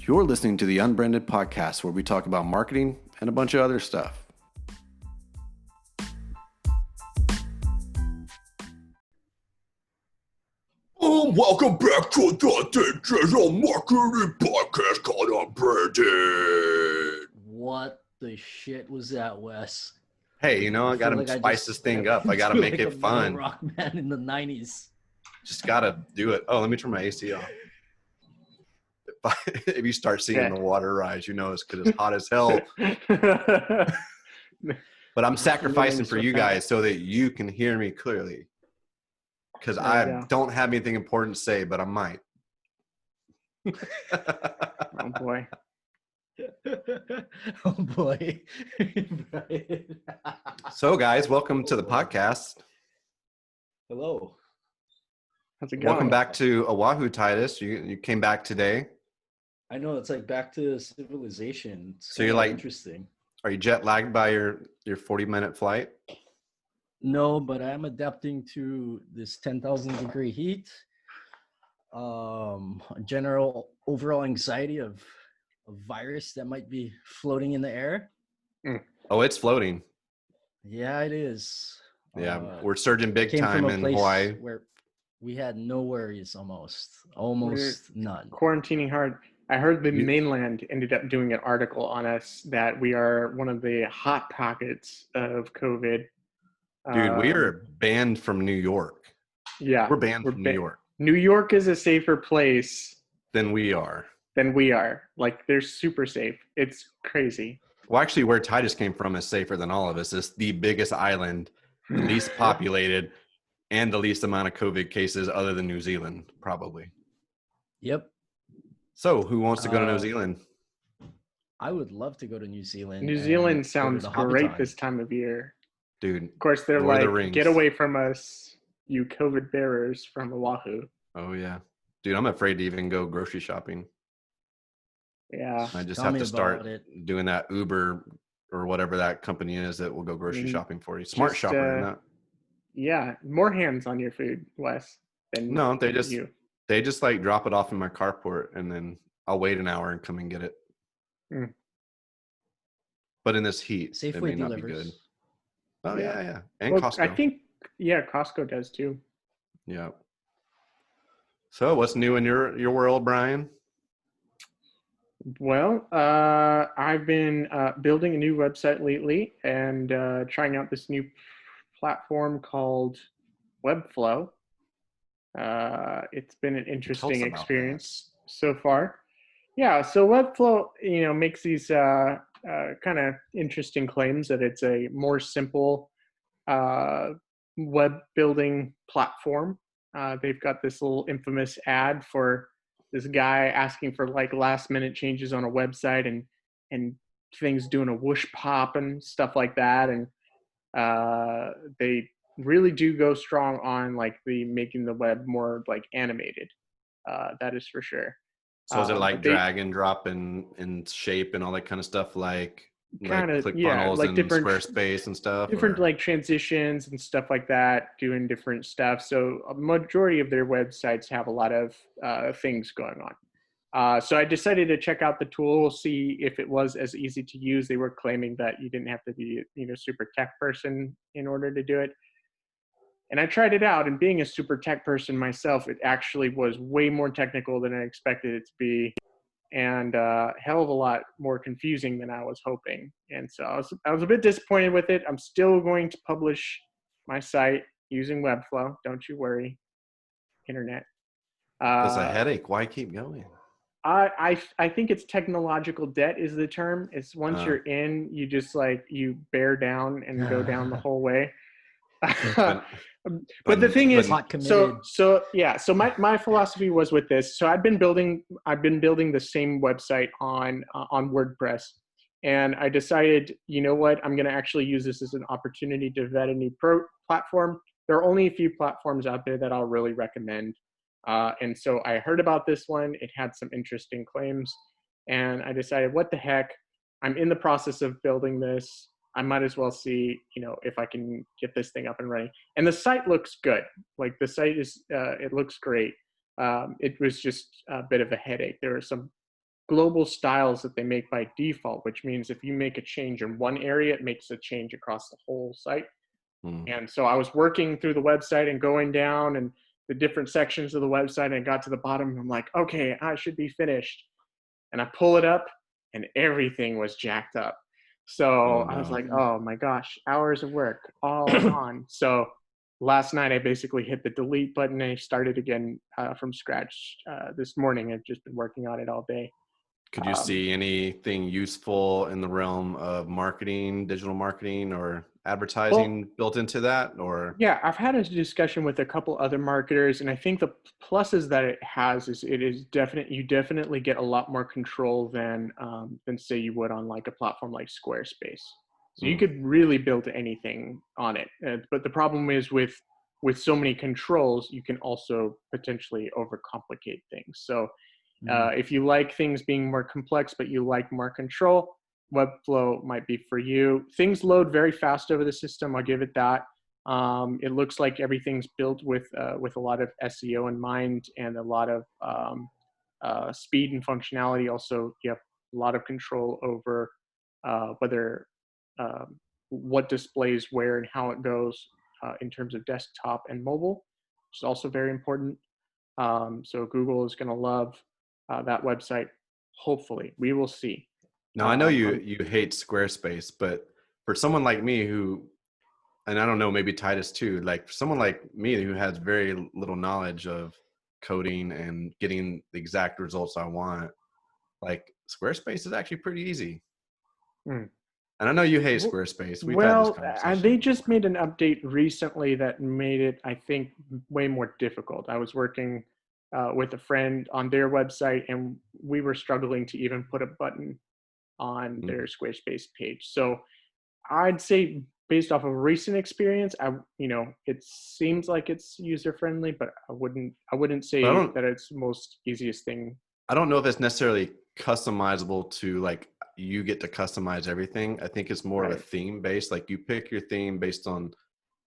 You're listening to the Unbranded podcast, where we talk about marketing and a bunch of other stuff. Welcome back to the digital marketing podcast called Unbranded. What the shit was that, Wes? Hey, I got to spice this thing up. I got to make it fun. Rock man in the 90s. Just got to do it. Oh, let me turn my AC off. If you start seeing the water rise, it's because it's hot as hell. But I'm sacrificing for you guys so that you can hear me clearly. Because I don't have anything important to say, but I might. Oh, boy. Oh, boy. So, guys, welcome to the podcast. Hello. How's it going? Welcome back to Oahu, Titus. You came back today. I know, it's like back to civilization. It's so you're like, interesting. Are you jet lagged by your 40-minute flight? No, but I'm adapting to this 10,000 degree heat. General overall anxiety of a virus that might be floating in the air. Oh, it's floating. Yeah, it is. Yeah, we're surging big time in Hawaii. Where we had no worries, almost none. Quarantining hard. I heard the mainland ended up doing an article on us that we are one of the hot pockets of COVID. Dude, we are banned from New York. Yeah. We're banned from New York. New York is a safer place than we are. Like, they're super safe. It's crazy. Well, actually, where Titus came from is safer than all of us. It's the biggest island, the least populated, and the least amount of COVID cases other than New Zealand, probably. Yep. So, who wants to go to New Zealand? I would love to go to New Zealand. New Zealand sounds great this time of year. Dude. Of course, they're like, get away from us, you COVID bearers from Oahu. Oh, yeah. Dude, I'm afraid to even go grocery shopping. Yeah. I just have to start doing that Uber or whatever that company is that will go grocery shopping for you. Smart Shopper. Not. Yeah. More hands on your food, Wes. No, they just like drop it off in my carport and then I'll wait an hour and come and get it. But in this heat, Safeway it may not delivers. be good. Oh, yeah. And Costco. I think, Costco does too. Yeah. So what's new in your world, Brian? Well, I've been building a new website lately and trying out this new platform called Webflow. It's been an interesting experience so far. Yeah, so Webflow, makes these kind of interesting claims that it's a more simple web building platform. They've got this little infamous ad for this guy asking for like last minute changes on a website and things doing a whoosh pop and stuff like that. And they really do go strong on like the making the web more like animated. That is for sure. So is it like drag and drop in shape and all that kind of stuff, like ClickFunnels like and different Squarespace and stuff? Different like transitions and stuff like that, doing different stuff. So a majority of their websites have a lot of things going on. So I decided to check out the tool, see if it was as easy to use. They were claiming that you didn't have to be, super tech person in order to do it. And I tried it out, and being a super tech person myself, it actually was way more technical than I expected it to be, and hell of a lot more confusing than I was hoping. And so I was a bit disappointed with it. I'm still going to publish my site using Webflow. Don't you worry, internet. It's a headache. Why keep going? I think it's technological debt is the term. It's once you're in, you just you bear down and go down the whole way. But the thing is, so my philosophy was with this. So I've been building the same website on WordPress, and I decided, you know what, I'm going to actually use this as an opportunity to vet a new platform. There are only a few platforms out there that I'll really recommend, and so I heard about this one. It had some interesting claims, and I decided, what the heck, I'm in the process of building this. I might as well see, if I can get this thing up and running. And the site looks good. Like the site is, it looks great. It was just a bit of a headache. There were some global styles that they make by default, which means if you make a change in one area, it makes a change across the whole site. And so I was working through the website and going down and the different sections of the website, and got to the bottom, and I'm like, okay, I should be finished. And I pull it up and everything was jacked up. So I was like, oh my gosh, hours of work all gone. So last night I basically hit the delete button and I started again from scratch this morning. I've just been working on it all day. Could you see anything useful in the realm of marketing, digital marketing, or advertising built into that? Or yeah, I've had a discussion with a couple other marketers, and I think the pluses that it has is you definitely get a lot more control than say you would on like a platform like Squarespace. So you could really build anything on it. But the problem is with so many controls, you can also potentially overcomplicate things. So if you like things being more complex, but you like more control, Webflow might be for you. Things load very fast over the system. I'll give it that. It looks like everything's built with a lot of SEO in mind and a lot of speed and functionality. Also, you have a lot of control over whether what displays where and how it goes in terms of desktop and mobile, which is also very important. So Google is going to love that website. Hopefully, we will see. now I know you hate Squarespace, but for someone like me who, and I don't know, maybe Titus too, like for someone like me who has very little knowledge of coding and getting the exact results I want, like Squarespace is actually pretty easy. And I know you hate Squarespace. We've had this conversation. They just made an update recently that made it, I think, way more difficult. I was working with a friend on their website, and we were struggling to even put a button on their Squarespace page. So I'd say, based off of recent experience, it seems like it's user friendly, but I wouldn't say that it's the most easiest thing. I don't know if it's necessarily customizable to like you get to customize everything. I think it's more of a theme based. Like you pick your theme based on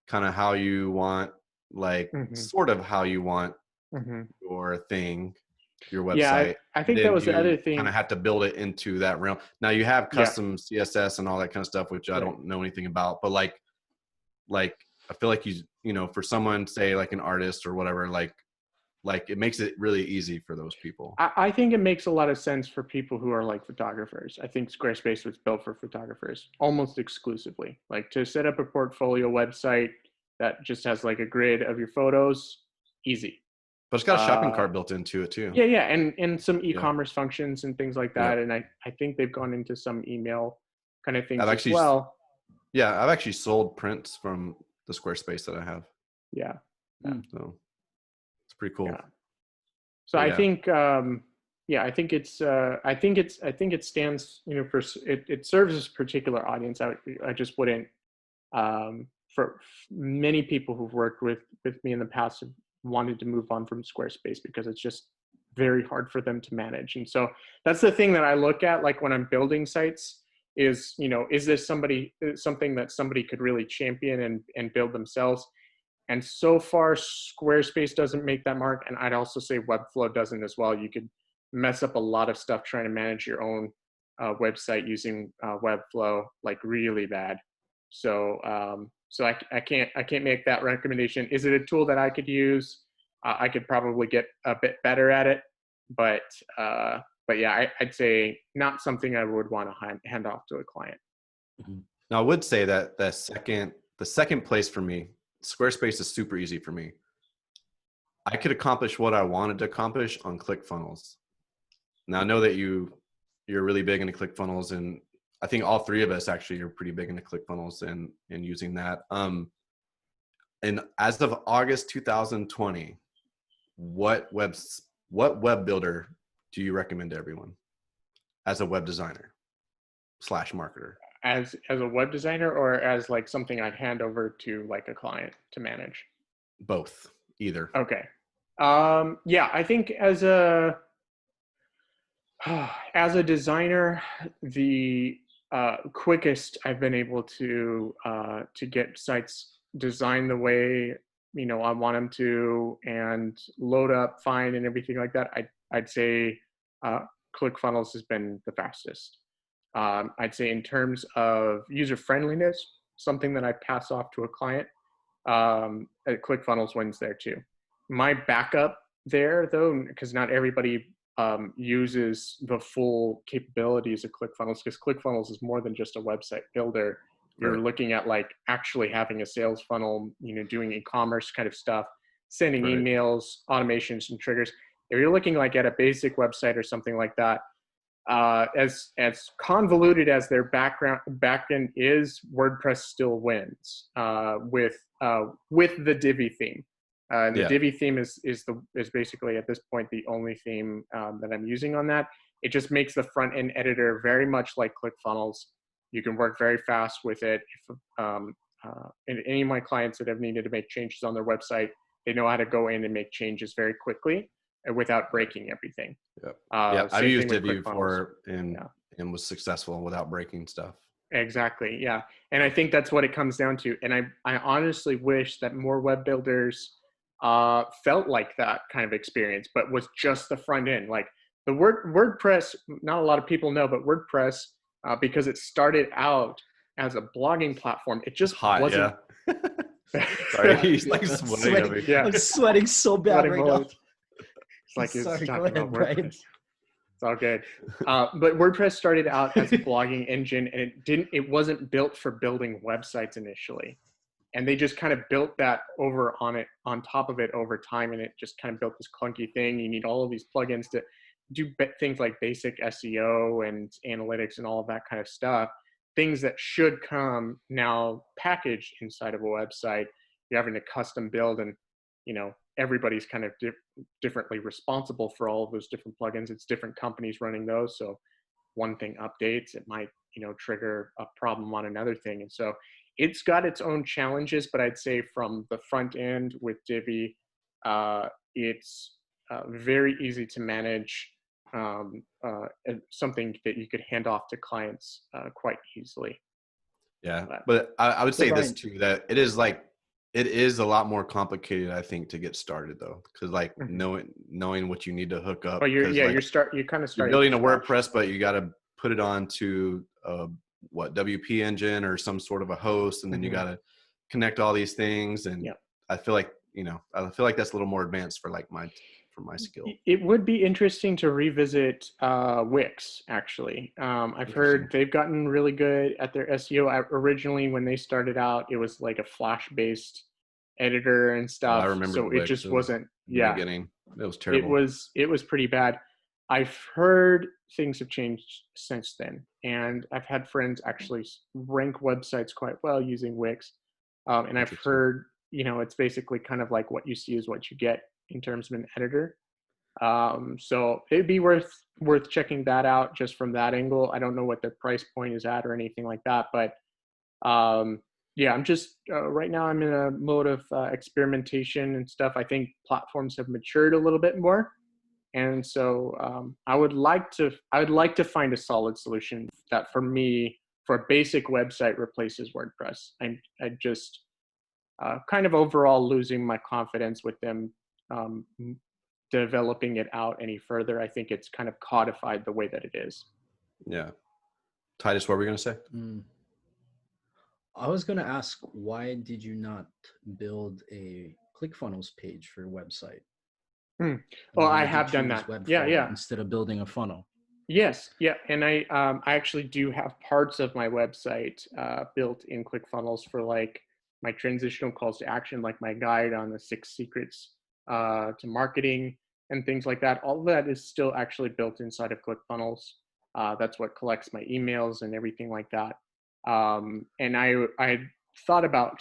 kind of how you want, like sort of how you want your thing, your website. Yeah, I think that was the other thing. Kind of have to build it into that realm. Now you have custom CSS and all that kind of stuff, which I don't know anything about, but like I feel like for someone, say like an artist or whatever, like it makes it really easy for those people. I think it makes a lot of sense for people who are like photographers. I think Squarespace was built for photographers almost exclusively. Like to set up a portfolio website that just has like a grid of your photos, easy. But it's got a shopping cart built into it too. Yeah, and some e-commerce functions and things like that. And I think they've gone into some email kind of things as well. Yeah, I've actually sold prints from the Squarespace that I have. Yeah. So it's pretty cool. Yeah. So I think I think it stands, for it serves a particular audience. I just wouldn't for many people who've worked with me in the past have wanted to move on from Squarespace because it's just very hard for them to manage. And so that's the thing that I look at, like when I'm building sites, is this something that somebody could really champion and build themselves? And so far, Squarespace doesn't make that mark. And I'd also say Webflow doesn't as well. You could mess up a lot of stuff trying to manage your own website using Webflow, like really bad. So I can't make that recommendation. Is it a tool that I could use? I could probably get a bit better at it, but yeah, I'd say not something I would want to hand off to a client. Now I would say that the second place for me, Squarespace is super easy for me. I could accomplish what I wanted to accomplish on ClickFunnels. Now I know that you're really big into ClickFunnels, and I think all three of us actually are pretty big into ClickFunnels and using that. And as of August 2020, what web builder do you recommend to everyone as a web designer / marketer? As a web designer, or as like something I'd hand over to like a client to manage? Both, either. Okay. Yeah, I think as a designer, the quickest I've been able to get sites designed the way I want them to and load up fine and everything like that, I'd say ClickFunnels has been the fastest. I'd say in terms of user friendliness, something that I pass off to a client, ClickFunnels wins there too. My backup there, though, because not everybody uses the full capabilities of ClickFunnels, because ClickFunnels is more than just a website builder. You're looking at like actually having a sales funnel, doing e-commerce kind of stuff, sending emails, automations, and triggers. If you're looking like at a basic website or something like that, as convoluted as their backend is, WordPress still wins with the Divi theme. And the Divi theme is basically at this point the only theme that I'm using on that. It just makes the front end editor very much like ClickFunnels. You can work very fast with it. If, and any of my clients that have needed to make changes on their website, they know how to go in and make changes very quickly without breaking everything. I've used Divi before and was successful without breaking stuff. Exactly. Yeah. And I think that's what it comes down to. And I honestly wish that more web builders felt like that kind of experience, but was just the front end. Like the WordPress, not a lot of people know, but WordPress, because it started out as a blogging platform, it just wasn't. Sorry, he's like sweating. I'm sweating so bad right now. It's like it's talking about WordPress. It's all good. But WordPress started out as a blogging engine, and it wasn't built for building websites initially. And they just kind of built that on top of it over time, and it just kind of built this clunky thing. You need all of these plugins to do things like basic SEO and analytics and all of that kind of stuff. Things that should come now packaged inside of a website. You're having to custom build, and everybody's kind of differently responsible for all of those different plugins. It's different companies running those. So one thing updates, it might, trigger a problem on another thing. And so it's got its own challenges, but I'd say from the front end with Divi, it's very easy to manage, something that you could hand off to clients quite easily. Yeah, but I would say this too, that it is a lot more complicated, I think, to get started though, because like knowing what you need to hook up. Oh, you're kind of starting. You're building a WordPress, but you got to put it onto WP engine or some sort of a host, and then you got to connect all these things. And I feel like that's a little more advanced for like my skill. It would be interesting to revisit Wix, actually. I've heard they've gotten really good at their SEO. Originally, when they started out, it was like a Flash-based editor and stuff. I remember. So it just wasn't. Yeah, beginning. It was terrible. It was pretty bad. I've heard things have changed since then, and I've had friends actually rank websites quite well using Wix. And I've heard, it's basically kind of like what you see is what you get in terms of an editor. So it'd be worth checking that out just from that angle. I don't know what the price point is at or anything like that, but I'm just right now I'm in a mode of experimentation and stuff. I think platforms have matured a little bit more, and so I would like to find a solid solution that for me, for a basic website, replaces WordPress. I just kind of overall losing my confidence with them developing it out any further. I think it's kind of codified the way that it is. Yeah. Titus, what were we going to say? I was going to ask, why did you not build a ClickFunnels page for your website? Well, I have done that. Yeah. Instead of building a funnel. Yes. Yeah. And I actually do have parts of my website built in ClickFunnels for like my transitional calls to action, like my guide on the 6 secrets to marketing and things like that. All of that is still actually built inside of ClickFunnels. That's what collects my emails and everything like that. And I thought about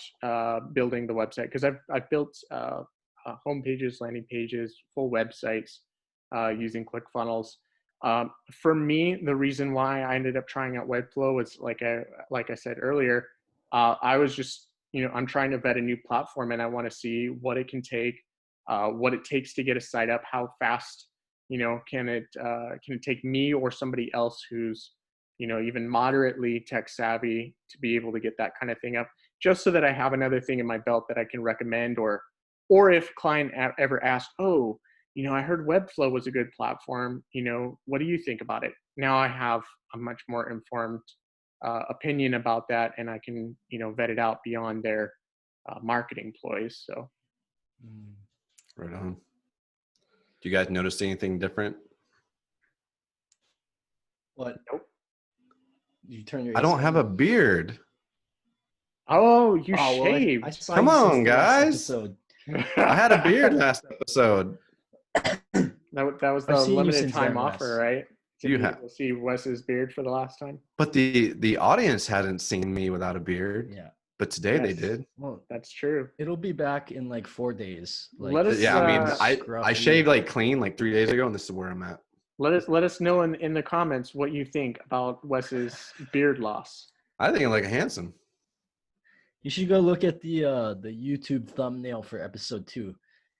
building the website, because I've built home pages, landing pages, full websites using ClickFunnels. For me, the reason why I ended up trying out Webflow was like I said earlier, I was just, I'm trying to vet a new platform, and I want to see what it can take, what it takes to get a site up, how fast, can it take me or somebody else who's, even moderately tech savvy to be able to get that kind of thing up, just so that I have another thing in my belt that I can recommend, or if client ever asks, oh, I heard Webflow was a good platform. What do you think about it? Now I have a much more informed opinion about that, and I can, vet it out beyond their marketing ploys. So. Right on. Do you guys notice anything different? What? Nope. You turn your. I don't have a beard. Oh, you well, shaved. I saw Come you since on, the last guys. episode. I had a beard last episode. That was the I've seen you limited since time then, offer, Wes. right? Did You you have. see Wes's beard for the last time? But the audience hadn't seen me without a beard. Yeah. But today they Yes. did. Well, That's true. it'll be back in like 4 days. Like, Let us, Yeah, I mean, I scruffy. shaved like clean like 3 days ago, and this is where I'm at. Let us know in the comments what you think about Wes's beard loss. I think I'm like handsome. You should go look at the YouTube thumbnail for episode 2.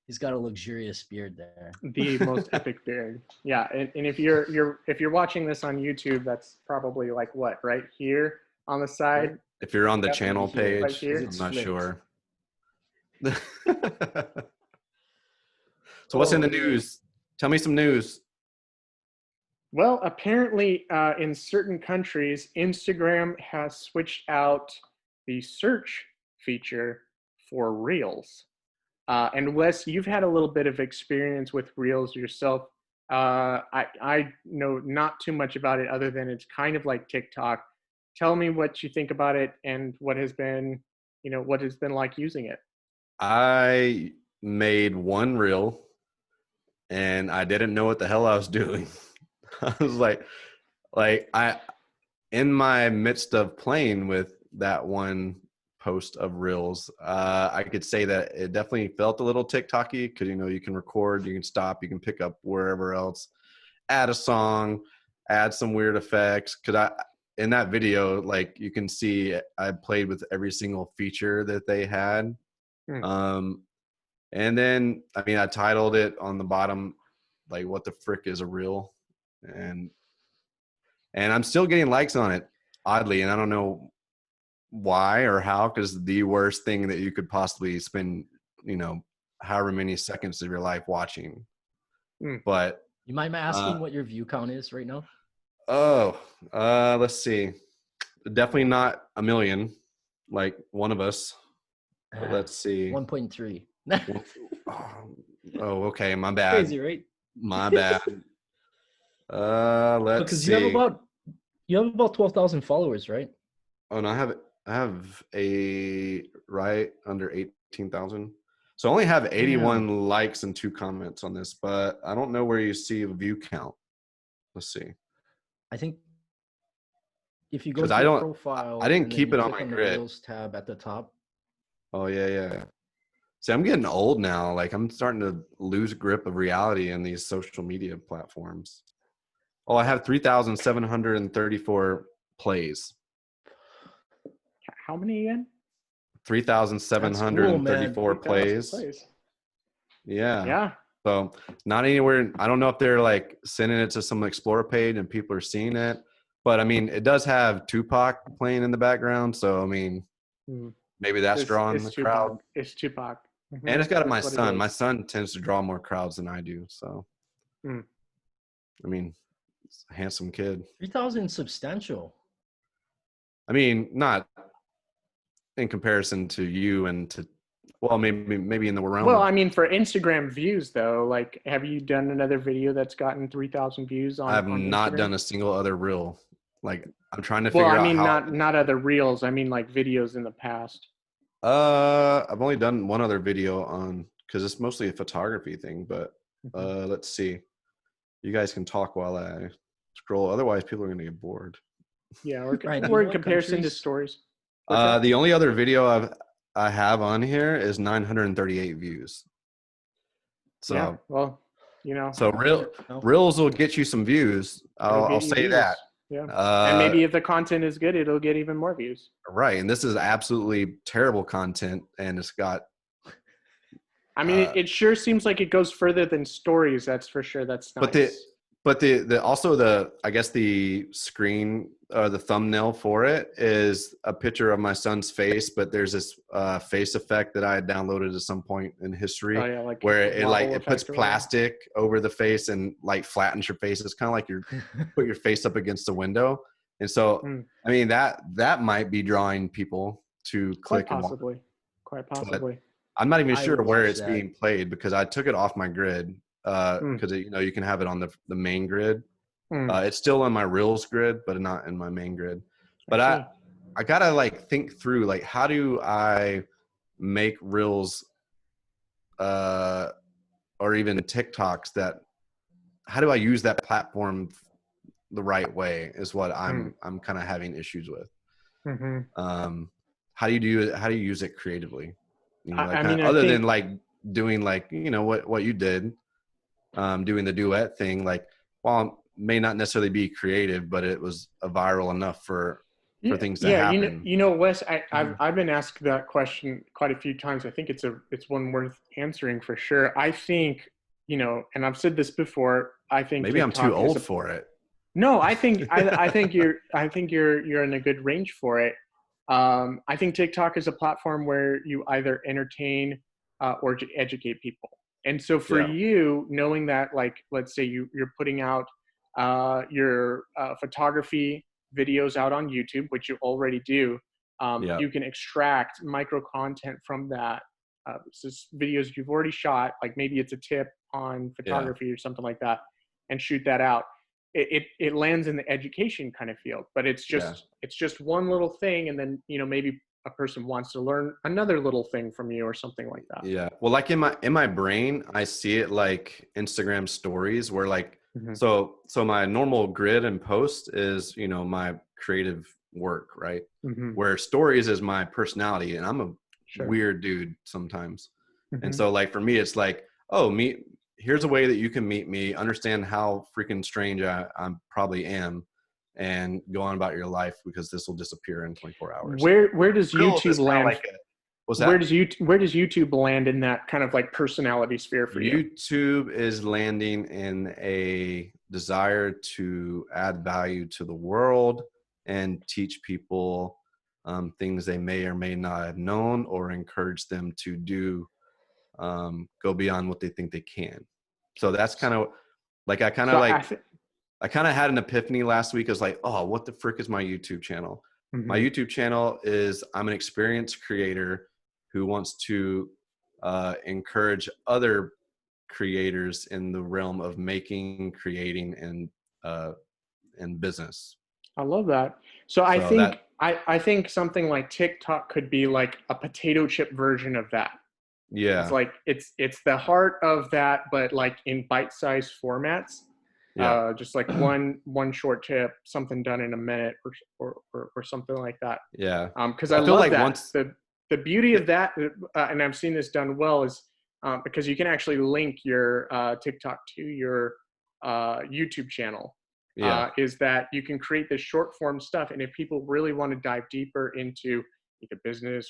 He's got a luxurious beard there. The most epic beard. Yeah, and if you're watching this on YouTube, that's probably like what, right here on the side? If you're on the Definitely channel here. Right page, here? I'm It's not flipped. sure. So what's in the news? Tell me some news. Well, apparently in certain countries, Instagram has switched out the search feature for Reels. And Wes, you've had a little bit of experience with Reels yourself. I know not too much about it other than it's kind of like TikTok. Tell me what you think about it and what has been like using it. I made one reel and I didn't know what the hell I was doing. I was like I, in my midst of playing with that one post of reels, I could say that it definitely felt a little TikTok-y because, you can record, you can stop, you can pick up wherever else, add a song, add some weird effects. In that video, like you can see I played with every single feature that they had. And then, I titled it on the bottom, like, what the frick is a reel? And I'm still getting likes on it, oddly. And I don't know why or how, because the worst thing that you could possibly spend, however many seconds of your life watching. But You mind asking what your view count is right now? Let's see. Definitely not a million, like one of us. But let's see. 1.3. Oh, okay. My bad. Crazy, right? My bad. Let's Because see. you have about 12,000 followers, right? Oh, no, I have a right under 18,000. So I only have 81 likes and 2 comments on this, but I don't know where you see a view count. Let's see. I think if you go to I your don't- profile, I didn't and then keep you it on click my the grid. Reels tab at the top. Oh, yeah. See, I'm getting old now. Like, I'm starting to lose grip of reality in these social media platforms. Oh, I have 3,734 plays. How many again? 3,734 plays. Yeah. Yeah. So not anywhere. I don't know if they're like sending it to some Explorer page and people are seeing it, but it does have Tupac playing in the background. So maybe that's drawing the crowd. It's Tupac. Mm-hmm. And it's got my That's what it son. is. My son tends to draw more crowds than I do. So, it's a handsome kid. 3,000 substantial. Not in comparison to you and to, well, maybe in the realm. Well, for Instagram views though, like, have you done another video that's gotten 3,000 views on? I have on not Instagram? done a single other reel. Like, I'm trying to figure out how. not other reels. Like videos in the past. I've only done one other video on, because it's mostly a photography thing, but let's see. You guys can talk while I scroll. Otherwise, people are going to get bored. Yeah, or Right, in what comparison to countries? stories. The only other video I have on here is 938 views. So, yeah, well, so reels will get you some views. I'll say that. Yeah. And maybe if the content is good, it'll get even more views. Right. And this is absolutely terrible content. And it's got. It sure seems like it goes further than stories. That's for sure. That's nice. But But the also the I guess the screen the thumbnail for it is a picture of my son's face, but there's this face effect that I had downloaded at some point in history Oh yeah, like where a it wobble puts effect or whatever. plastic over the face and like flattens your face. It's kind of like you put your face up against the window. And so I mean that might be drawing people to click Quite and watch. possibly. Quite possibly. But I'm not even I sure where watched it's that. being played because I took it off my grid because you know you can have it on the main grid. It's still on my Reels grid, but not in my main grid. But I gotta like think through like how do I make Reels or even TikToks that how do I use that platform the right way is what I'm kind of having issues with. How do you use it creatively? You know, like other than like doing like you know what you did, doing the duet thing. Like while it may not necessarily be creative, but it was viral enough for things to happen. You know, Wes, I've been asked that question quite a few times. I think it's one worth answering for sure. I think, you know, and I've said this before. I think maybe TikTok I'm too old for it. No, I think you're in a good range for it. I think TikTok is a platform where you either entertain or educate people. And so for you, knowing that, like, let's say you're putting out your photography videos out on YouTube, which you already do, you can extract micro content from that. Just videos you've already shot, like maybe it's a tip on photography or something like that, and shoot that out. It lands in the education kind of field, but it's just one little thing, and then you know maybe a person wants to learn another little thing from you or something like that. Yeah. Well, like in my brain, I see it like Instagram stories where like so my normal grid and post is, you know, my creative work, right? Where stories is my personality, and I'm a weird dude sometimes. And so like for me it's like, oh, here's a way that you can meet me, understand how freaking strange I probably am, and go on about your life because this will disappear in 24 hours. Where does YouTube land? What's that? Where does YouTube land in that kind of like personality sphere for you? YouTube is landing in a desire to add value to the world and teach people things they may or may not have known, or encourage them to do go beyond what they think they can. So that's kind of like I kind of had an epiphany last week. I was like, oh, what the frick is my YouTube channel? My YouTube channel is I'm an experienced creator who wants to encourage other creators in the realm of making, creating, and business. I love that. So I think something like TikTok could be like a potato chip version of that. Yeah. It's like it's the heart of that, but like in bite-sized formats. Yeah. Just like one short tip, something done in a minute or something like that. Yeah. Because I love like that. The beauty of that, and I've seen this done well, is because you can actually link your TikTok to your YouTube channel. Is that you can create this short form stuff, and if people really want to dive deeper into either business,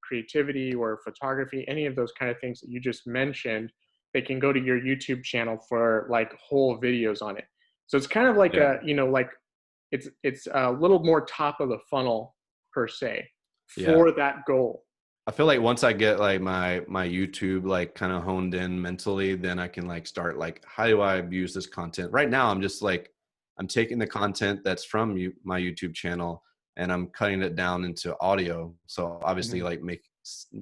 creativity, or photography, any of those kind of things that you just mentioned, they can go to your YouTube channel for like whole videos on it. So it's kind of like it's a little more top of the funnel per se for that goal. I feel like once I get like my YouTube like kind of honed in mentally, then I can like start like, how do I use this content? Right now, I'm just like, I'm taking the content that's from my YouTube channel and I'm cutting it down into audio. So obviously like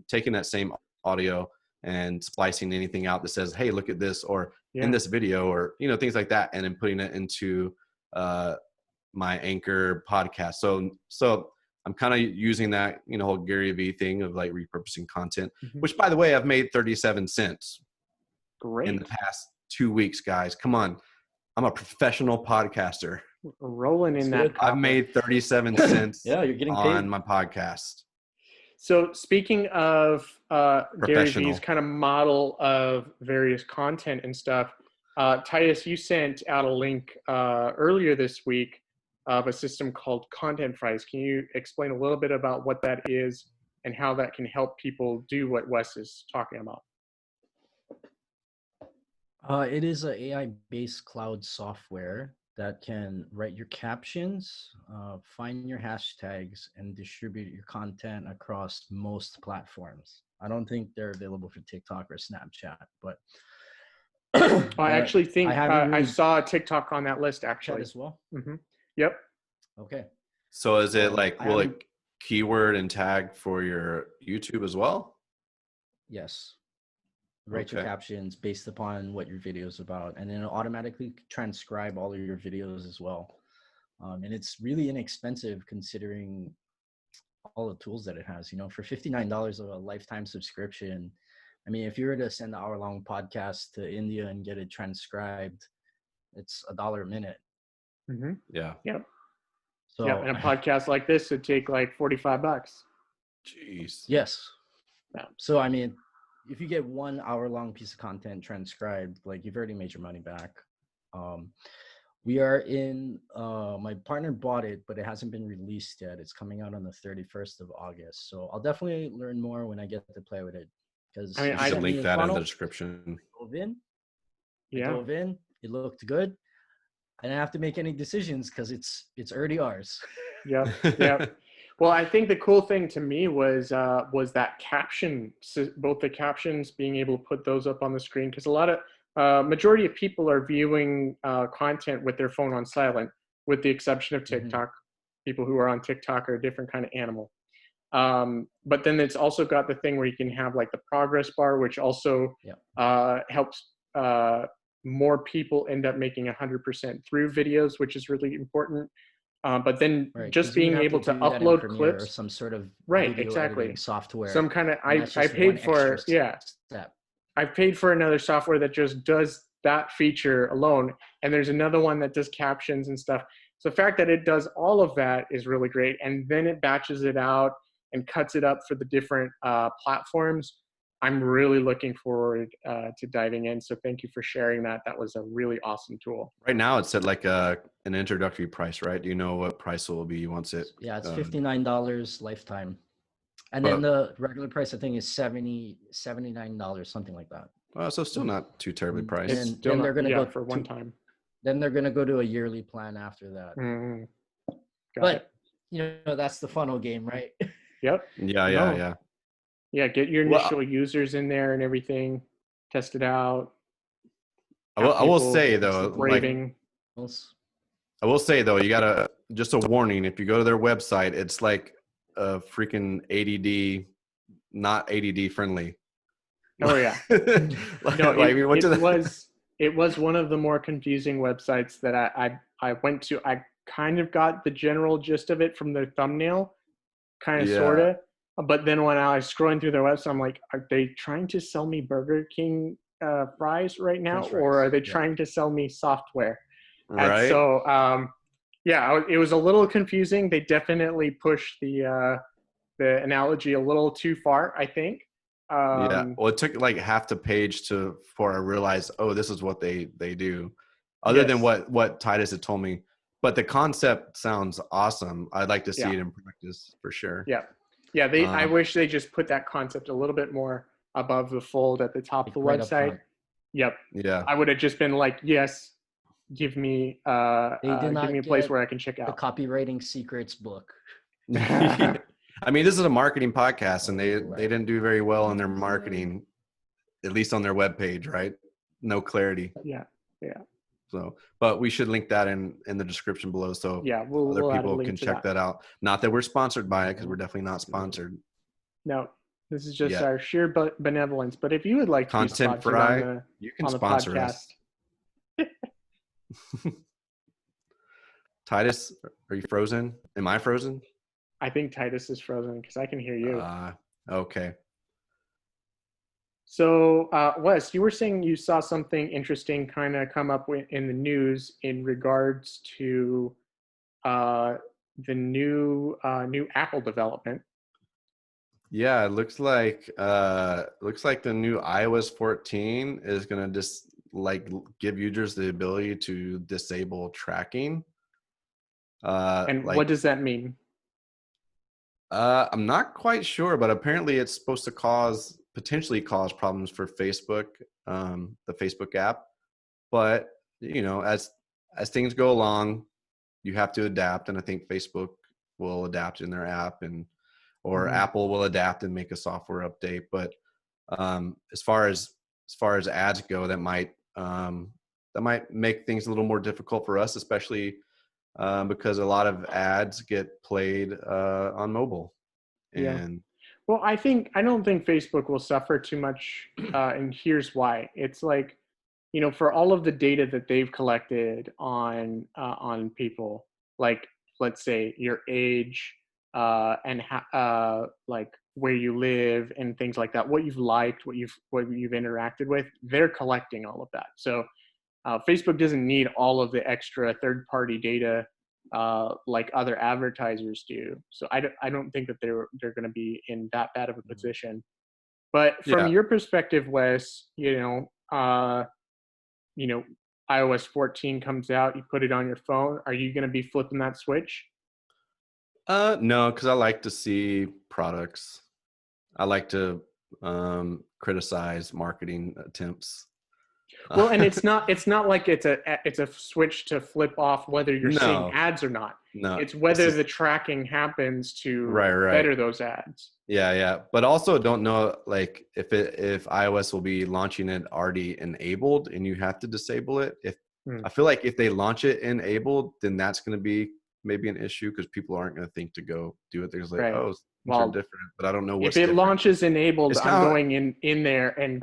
taking that same audio and splicing anything out that says, hey, look at this, or in this video, or, you know, things like that. And then putting it into my Anchor podcast. So I'm kind of using that, you know, whole Gary Vee thing of like repurposing content, which by the way, I've made 37 cents in the past 2 weeks, guys. Come on. I'm a professional podcaster. Rolling in that. I've made 37 cents you're getting paid on my podcast. So speaking of Gary Vee's kind of model of various content and stuff, Titus, you sent out a link earlier this week of a system called Content Fries. Can you explain a little bit about what that is and how that can help people do what Wes is talking about? It is a AI-based cloud software that can write your captions, find your hashtags, and distribute your content across most platforms. I don't think they're available for TikTok or Snapchat, but I actually think I haven't I really saw a TikTok on that list, that actually. as well. Yep. Okay. So is it like, I will haven't- it keyword and tag for your YouTube as well? Yes. Write your Okay. captions based upon what your video is about, and then it'll automatically transcribe all of your videos as well. And it's really inexpensive considering all the tools that it has. For $59 of a lifetime subscription, I mean, if you were to send an hour-long podcast to India and get it transcribed, it's $1 a minute. Yeah. Yep. So Yep. And a podcast like this would take like $45. Jeez. yes. Yeah. So I mean, if you get 1 hour-long piece of content transcribed, like you've already made your money back. We are in, my partner bought it, but it hasn't been released yet. It's coming out on the 31st of August. So I'll definitely learn more when I get to play with it. Because I mean, You should link that in the description. dove in. Yeah. Dove in. It looked good. I didn't have to make any decisions because it's already ours. Yep. Yep. Well, I think the cool thing to me was that caption, both the captions, being able to put those up on the screen, because a lot of majority of people are viewing content with their phone on silent, with the exception of TikTok. People who are on TikTok are a different kind of animal. But then it's also got the thing where you can have like the progress bar, which also helps more people end up making 100% through videos, which is really important. But then just being able to upload clips or some sort of right, video exactly, editing software. some kind of I That's paid for step. I paid for another software that just does that feature alone, and there's another one that does captions and stuff. So the fact that it does all of that is really great, and then it batches it out and cuts it up for the different platforms. I'm really looking forward to diving in. So thank you for sharing that. That was a really awesome tool. Right now it's at like an introductory price, right? Do you know what price it will be once it? Yeah, it's $59 lifetime. And then the regular price, I think, is $79, something like that. So still not too terribly priced. Then they're going to go for one time. Then they're going to go to a yearly plan after that. But, that's the funnel game, right? Yep. Yeah. Yeah, get your initial users in there and everything, test it out. I will say though, you gotta, just a warning, if you go to their website, it's like a freaking ADD, not ADD friendly. Oh yeah. It was one of the more confusing websites that I went to. I kind of got the general gist of it from their thumbnail, kind of, sort of. But then when I was scrolling through their website, I'm like, are they trying to sell me Burger King fries right now? Or are they trying to sell me software? Right. And so, it was a little confusing. They definitely pushed the analogy a little too far, I think. Well, it took like half the page before I realized, oh, this is what they do. Other than what Titus had told me. But the concept sounds awesome. I'd like to see it in practice for sure. Yeah, I wish they just put that concept a little bit more above the fold at the top of the website. Yep. Yeah. I would have just been like, yes, give me a place where I can check out the copywriting secrets book. I mean, this is a marketing podcast, and they didn't do very well in their marketing, at least on their webpage, right? No clarity. Yeah. So, but we should link that in the description below, so other people can check that out. Not that we're sponsored by it, because we're definitely not sponsored. No, this is just our sheer benevolence. But if you would like to be sponsored on you can on the sponsor podcast, us. Titus, are you frozen? Am I frozen? I think Titus is frozen because I can hear you. Okay. So, Wes, you were saying you saw something interesting kind of come up in the news in regards to the new Apple development. Yeah, it looks like the new iOS 14 is gonna just like give users the ability to disable tracking. And what does that mean? I'm not quite sure, but apparently it's supposed to potentially cause problems for Facebook, the Facebook app. but as things go along, you have to adapt. And I think Facebook will adapt in their app, or Apple will adapt and make a software update. But as far as ads go, that might make things a little more difficult for us, especially because a lot of ads get played on mobile. And well, I don't think Facebook will suffer too much, and here's why. It's like, for all of the data that they've collected on people, like let's say your age, and like where you live and things like that, what you've liked, what you've interacted with, they're collecting all of that. So Facebook doesn't need all of the extra third-party data like other advertisers do. So I don't think that they're going to be in that bad of a position. But from your perspective, Wes, iOS 14 comes out, you put it on your phone. Are you going to be flipping that switch? No, because I like to see products. I like to criticize marketing attempts. Well, and it's not like it's a switch to flip off whether you're seeing ads or not. No, it's whether the tracking happens to better those ads. Yeah. But also don't know like if iOS will be launching it already enabled and you have to disable it. I feel like if they launch it enabled, then that's going to be maybe an issue because people aren't going to think to go do it. They're just like, oh, things are different, but I don't know what's different. If it launches enabled, I'm going in there and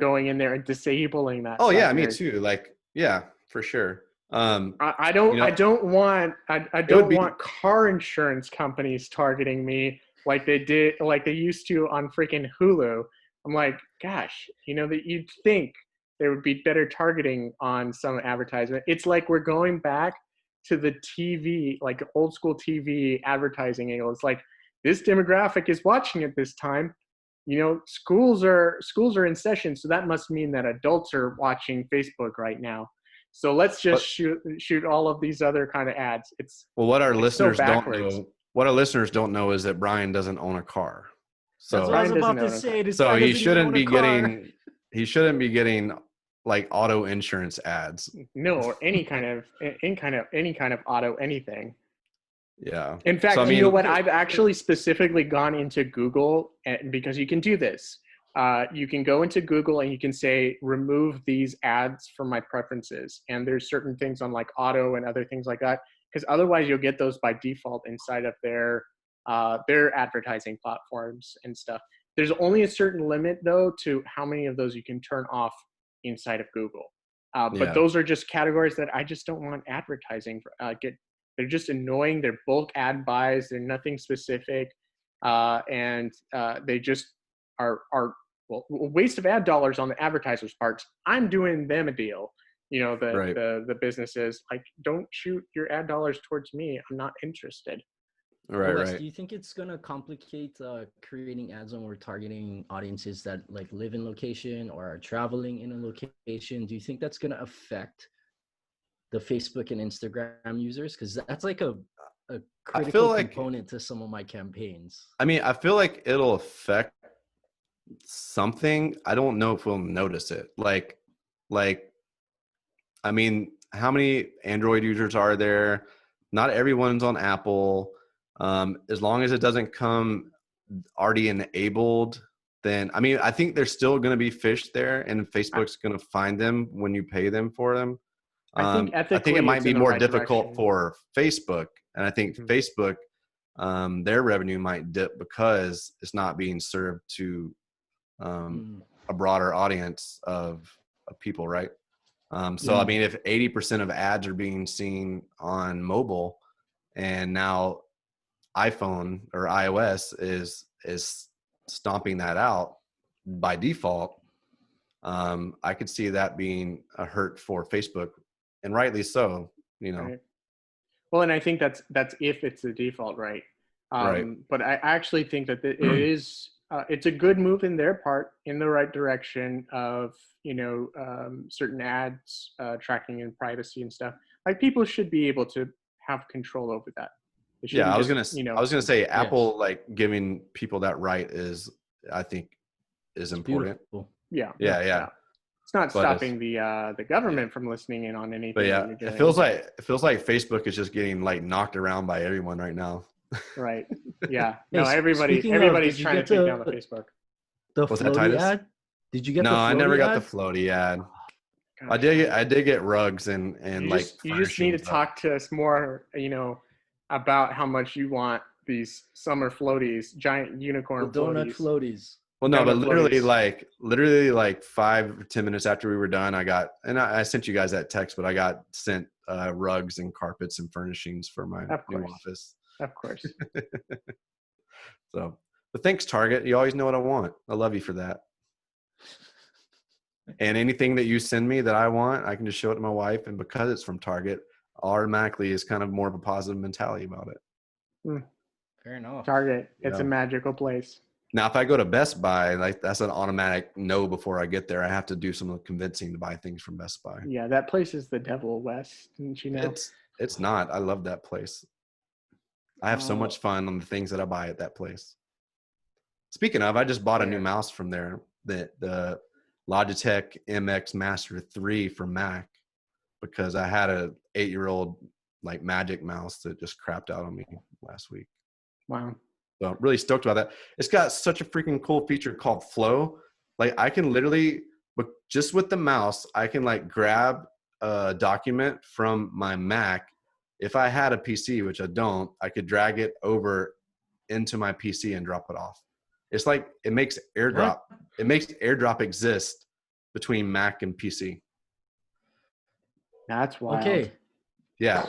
disabling that. Oh yeah, me too. Like, yeah, for sure. I don't want car insurance companies targeting me like they used to on freaking Hulu. I'm like, gosh, that you'd think there would be better targeting on some advertisement. It's like we're going back to the TV, like old school TV advertising angle. It's like this demographic is watching at this time. Schools are in session, so that must mean that adults are watching Facebook right now. So let's just shoot all of these other kind of ads. What our listeners don't know is that Brian doesn't own a car. So that's what I was about to say. So he shouldn't be getting like auto insurance ads. No, or any kind of auto anything. Yeah. In fact, you know what? I've actually specifically gone into Google because you can do this. You can go into Google and you can say, remove these ads from my preferences. And there's certain things on like auto and other things like that, because otherwise you'll get those by default inside of their advertising platforms and stuff. There's only a certain limit though to how many of those you can turn off inside of Google. But those are just categories that I just don't want advertising. They're just annoying. They're bulk ad buys. They're nothing specific. And they just are a waste of ad dollars on the advertisers' parts. I'm doing them a deal. The businesses, like, don't shoot your ad dollars towards me. I'm not interested. Right. Do you think it's going to complicate creating ads when we're targeting audiences that like live in location or are traveling in a location? Do you think that's going to affect the Facebook and Instagram users? Because that's like a critical component to some of my campaigns. I mean, I feel like it'll affect something. I don't know if we'll notice it. Like, I mean, how many Android users are there? Not everyone's on Apple. As long as it doesn't come already enabled, then, I mean, I think there's still going to be fish there and Facebook's going to find them when you pay them for them. I think it might be more difficult for Facebook. And I think Facebook, their revenue might dip because it's not being served to a broader audience of people, right? I mean, if 80% of ads are being seen on mobile and now iPhone or iOS is stomping that out by default, I could see that being a hurt for Facebook, and rightly so, Right. Well, and I think that's if it's the default, right? Right. But I actually think that it is it's a good move in their part in the right direction of certain ads tracking and privacy and stuff. Like, people should be able to have control over that. Yeah, I was gonna say Apple, like, giving people that right is, I think, is important. Beautiful. Yeah. It's not But stopping the government from listening in on anything. But yeah, that you're it doing. feels like Facebook is just getting like knocked around by everyone right now. Right. Yeah. Hey, No, everybody's did you trying to get take down the Facebook. The Was that floaty Titus? ad? Did you get No, the floaty I never got ad? the floaty ad. Gosh, I did get rugs and you like just need to furnishings. talk to us more, about how much you want these summer floaties, giant The unicorn donut floaties. floaties. Well, no, but Donut literally like 5 or 10 minutes after we were done, I sent you guys that text, but I got sent rugs and carpets and furnishings for my new office. Of course. So, but thanks, Target. You always know what I want. I love you for that. And anything that you send me that I want, I can just show it to my wife. And because it's from Target, automatically is kind of more of a positive mentality about it. Fair enough. Target. It's a magical place. Now, if I go to Best Buy, like that's an automatic no before I get there. I have to do some convincing to buy things from Best Buy. Yeah, that place is the devil, Wes. Didn't you know? It's not. I love that place. I have so much fun on the things that I buy at that place. Speaking of, I just bought a new mouse from there. The Logitech MX Master 3 for Mac, because I had a 8-year-old like Magic mouse that just crapped out on me last week. Wow. So I'm really stoked about that. It's got such a freaking cool feature called Flow. Like I can literally, just with the mouse, I can like grab a document from my Mac. If I had a PC, which I don't, I could drag it over into my PC and drop it off. It's like, it makes AirDrop. What? It makes AirDrop exist between Mac and PC. That's wild. Okay. Yeah.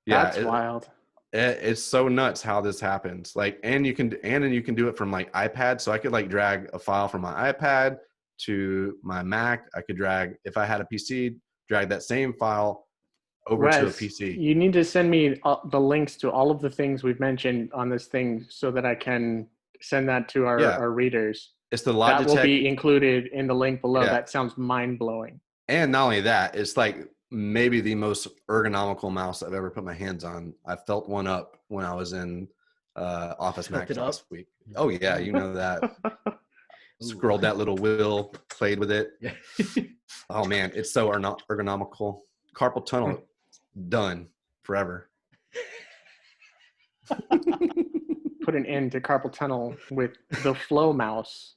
That's wild. It's so nuts how this happens. Like, and you can do it from like iPad. So I could like drag a file from my iPad to my Mac. I could drag, if I had a PC, drag that same file over to a PC. You need to send me the links to all of the things we've mentioned on this thing so that I can send that to our readers. It's the Logitech. That will be included in the link below. Yeah. That sounds mind-blowing. And not only that, it's like maybe the most ergonomical mouse I've ever put my hands on. I felt one up when I was in Office Max last week. Oh yeah, you know that. Scrolled that little wheel, played with it. Oh man, it's so ergonomical. Carpal tunnel, done forever. Put an end to carpal tunnel with the Flow mouse.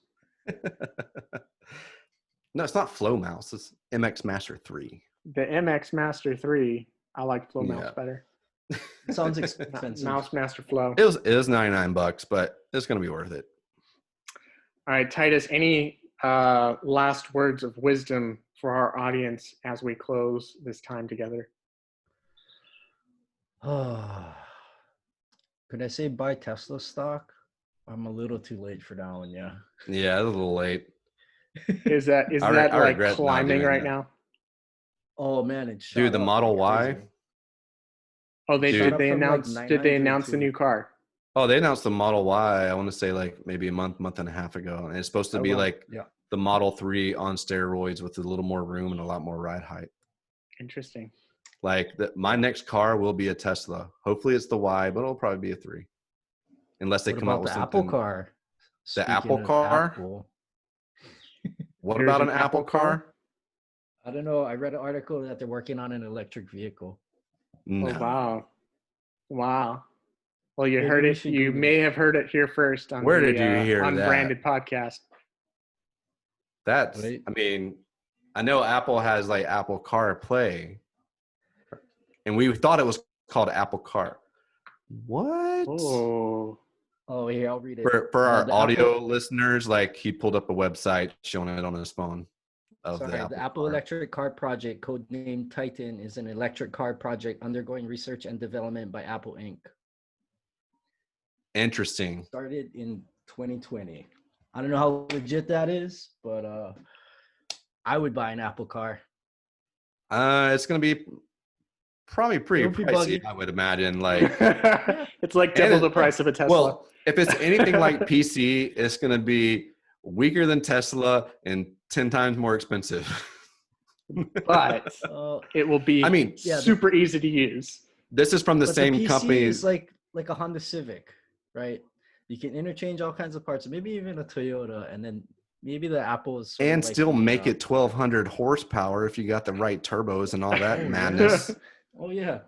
No, it's not Flow mouse. It's MX Master 3. The MX Master 3. I like Flow mouse better. It sounds expensive. Mouse Master Flow. It was $99, but it's gonna be worth it. All right, Titus. Any last words of wisdom for our audience as we close this time together? Could I say buy Tesla stock? I'm a little too late for that one. Yeah. Yeah, it's a little late. Is that like climbing right now? Oh man, it's dude. The Model Y. Oh, did they announce the new car? Oh, they announced the Model Y. I want to say like maybe a month and a half ago, and it's supposed to be like the Model 3 on steroids with a little more room and a lot more ride height. Interesting. Like my next car will be a Tesla. Hopefully it's the Y, but it'll probably be a 3, unless they come out with something. Apple car. The Apple car. What about an Apple car? I don't know. I read an article that they're working on an electric vehicle. No. Oh, wow. Well, you heard it. You may have heard it here first on did you hear Unbranded podcast. I mean, I know Apple has like Apple CarPlay, and we thought it was called Apple Car. What? Oh, here, I'll read it. For our audio listeners, like he pulled up a website showing it on his phone. The Apple Electric Car Project, codenamed Titan, is an electric car project undergoing research and development by Apple Inc. Interesting. Started in 2020. I don't know how legit that is, but I would buy an Apple car. It's going to be probably pretty pricey, I would imagine. Like it's like double the price of a Tesla. Well, if it's anything like PC, it's going to be weaker than Tesla and 10 times more expensive. But it will be super easy to use. This is from the same PC company. It's like a Honda Civic, right? You can interchange all kinds of parts, maybe even a Toyota, and then maybe the Apple is sort of And like still the, make it 1,200 horsepower if you got the right turbos and all that madness. Oh yeah.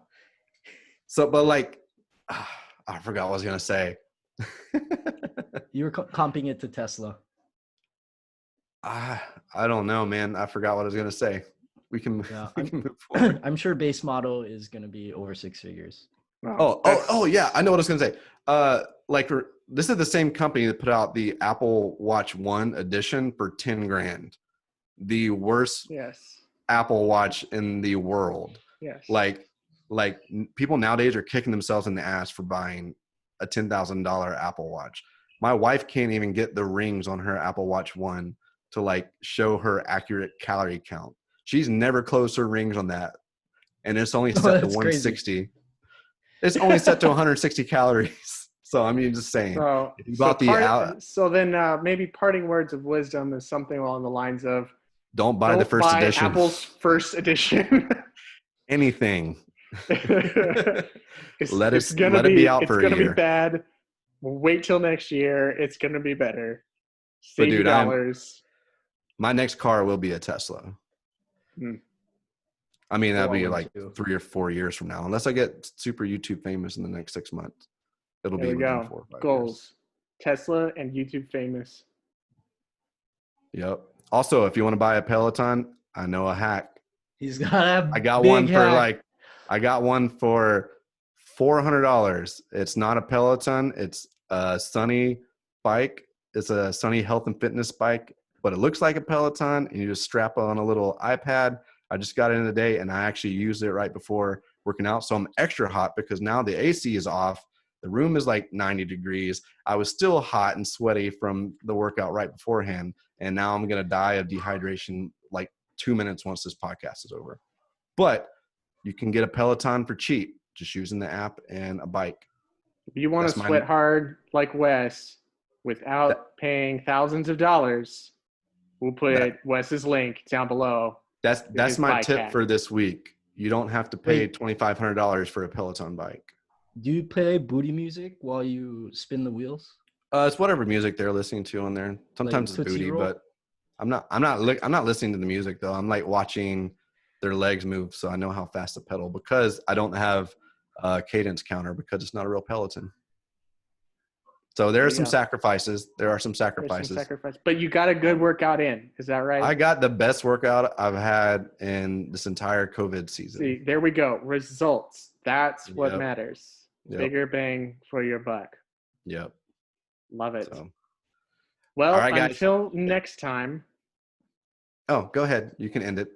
So, but like, I forgot what I was gonna say. You were comping it to Tesla. I don't know, man. I forgot what I was gonna say. We can, Yeah, we can move forward. I'm sure base model is going to be over 6 figures. Oh, yeah. I know what I was gonna say. This is the same company that put out the Apple Watch 1 edition for 10 grand. The worst Yes. Apple Watch in the world. Yes. Like people nowadays are kicking themselves in the ass for buying a $10,000 Apple Watch. My wife can't even get the rings on her Apple Watch 1 to like show her accurate calorie count. She's never closed her rings on that. And it's only set to 160. Crazy. It's only set to 160 calories. So I mean, just saying. So then maybe parting words of wisdom is something along the lines of don't buy the first edition. Apple's first edition. Anything. It's gonna be bad. We'll wait till next year. It's gonna be better. Save you dollars. My next car will be a Tesla. I mean, that'll be like 3 or 4 years from now, unless I get super YouTube famous in the next 6 months. It'll be within 4 or 5 goals. Years. Tesla and YouTube famous. Yep. Also, if you want to buy a Peloton, I know a hack. He's got I got one for $400. It's not a Peloton. It's a Sunny bike. It's a Sunny health and fitness bike, but it looks like a Peloton, and you just strap on a little iPad. I just got it in today, and I actually used it right before working out. So I'm extra hot because now the AC is off. The room is like 90 degrees. I was still hot and sweaty from the workout right beforehand, and now I'm going to die of dehydration like 2 minutes once this podcast is over. But you can get a Peloton for cheap, just using the app and a bike. If you want to sweat hard like Wes without paying thousands of dollars, we'll put Wes's link down below. That's my tip for this week. You don't have to pay $2,500 for a Peloton bike. Do you play booty music while you spin the wheels? It's whatever music they're listening to on there. Sometimes it's booty, but I'm not listening to the music though. I'm like watching their legs move, so I know how fast to pedal because I don't have a cadence counter because it's not a real Peloton. So there are some sacrifices. But you got a good workout in. Is that right? I got the best workout I've had in this entire COVID season. See, there we go. Results. That's what matters. Yep. Bigger bang for your buck. Yep. Love it. Well, until next time. Oh, go ahead. You can end it.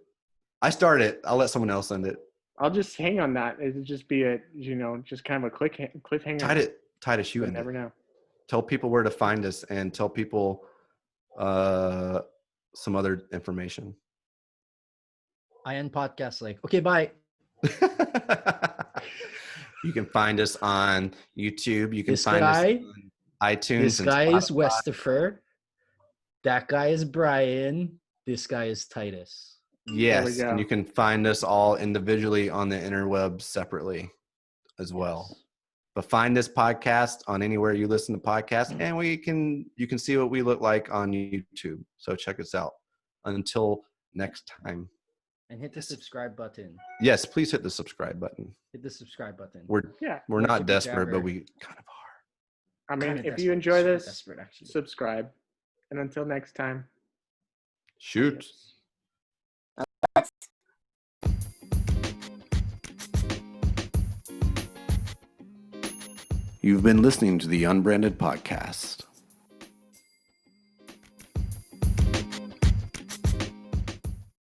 I start it. I'll let someone else end it. I'll just hang on that. It'll just be just kind of a cliffhanger. Titus, you end it. Never know. Tell people where to find us and tell people some other information. I end podcasts like, okay, bye. You can find us on YouTube. You can find us on iTunes. This guy is Westifer. That guy is Brian. This guy is Titus. Yes, and you can find us all individually on the interwebs separately as well. Yes. But find this podcast on anywhere you listen to podcasts, and you can see what we look like on YouTube. So check us out. Until next time. And hit the subscribe button. Yes, please hit the subscribe button. Hit the subscribe button. We're not desperate, but we kind of are. I mean, if you enjoy this, subscribe. And until next time. Shoot. You've been listening to the Unbranded podcast.